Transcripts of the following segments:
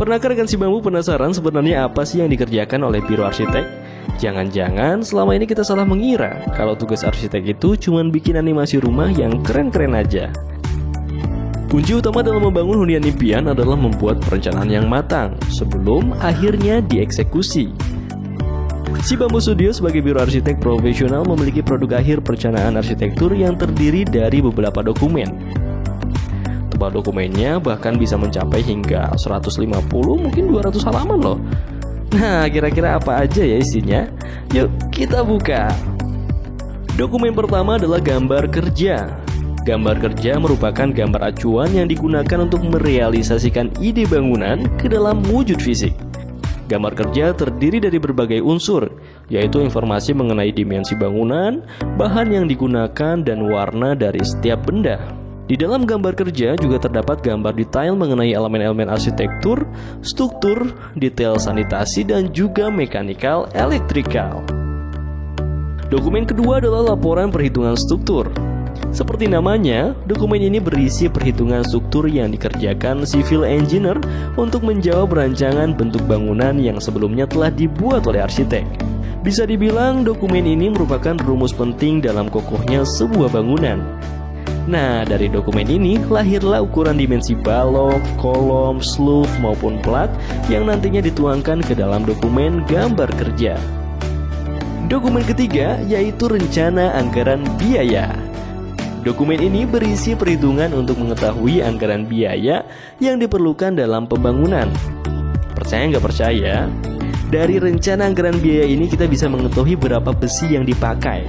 Pernahkah rekan si bambu penasaran sebenarnya apa sih yang dikerjakan oleh biro arsitek? Jangan-jangan selama ini kita salah mengira kalau tugas arsitek itu cuma bikin animasi rumah yang keren-keren aja. Kunci utama dalam membangun hunian impian adalah membuat perencanaan yang matang sebelum akhirnya dieksekusi. Si Bambu Studio sebagai biro arsitek profesional memiliki produk akhir perencanaan arsitektur yang terdiri dari beberapa dokumen. Tebal dokumennya bahkan bisa mencapai hingga 150 mungkin 200 halaman loh. Nah, kira-kira apa aja ya isinya? Yuk kita buka. Dokumen pertama adalah gambar kerja. Gambar kerja merupakan gambar acuan yang digunakan untuk merealisasikan ide bangunan ke dalam wujud fisik. Gambar kerja terdiri dari berbagai unsur, yaitu informasi mengenai dimensi bangunan, bahan yang digunakan, dan warna dari setiap benda. Di dalam gambar kerja juga terdapat gambar detail mengenai elemen-elemen arsitektur, struktur, detail sanitasi, dan juga mekanikal elektrikal. Dokumen kedua adalah laporan perhitungan struktur. Seperti namanya, dokumen ini berisi perhitungan struktur yang dikerjakan civil engineer untuk menjawab rancangan bentuk bangunan yang sebelumnya telah dibuat oleh arsitek. Bisa dibilang dokumen ini merupakan rumus penting dalam kokohnya sebuah bangunan. Nah, dari dokumen ini lahirlah ukuran dimensi balok, kolom, sloof maupun plat yang nantinya dituangkan ke dalam dokumen gambar kerja. Dokumen ketiga yaitu rencana anggaran biaya. Dokumen ini berisi perhitungan untuk mengetahui anggaran biaya yang diperlukan dalam pembangunan. Percaya nggak percaya? Dari rencana anggaran biaya ini kita bisa mengetahui berapa besi yang dipakai,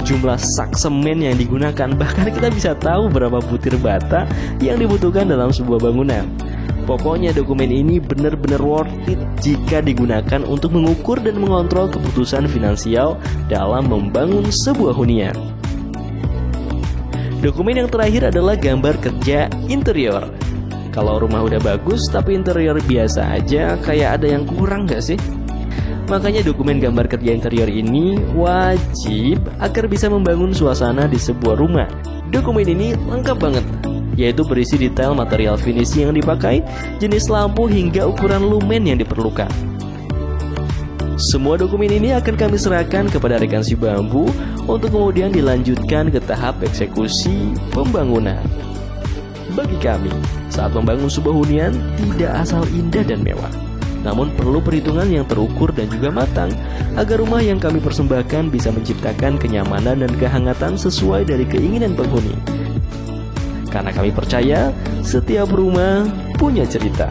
jumlah sak semen yang digunakan, bahkan kita bisa tahu berapa butir bata yang dibutuhkan dalam sebuah bangunan. Pokoknya dokumen ini benar-benar worth it jika digunakan untuk mengukur dan mengontrol keputusan finansial dalam membangun sebuah hunian. Dokumen yang terakhir adalah gambar kerja interior. Kalau rumah udah bagus tapi interior biasa aja, kayak ada yang kurang gak sih? Makanya dokumen gambar kerja interior ini wajib agar bisa membangun suasana di sebuah rumah. Dokumen ini lengkap banget, yaitu berisi detail material finishing yang dipakai, jenis lampu hingga ukuran lumen yang diperlukan. Semua dokumen ini akan kami serahkan kepada rekan si Bambu untuk kemudian dilanjutkan ke tahap eksekusi pembangunan. Bagi kami, saat membangun sebuah hunian tidak asal indah dan mewah, namun perlu perhitungan yang terukur dan juga matang agar rumah yang kami persembahkan bisa menciptakan kenyamanan dan kehangatan sesuai dari keinginan penghuni. Karena kami percaya setiap rumah punya cerita.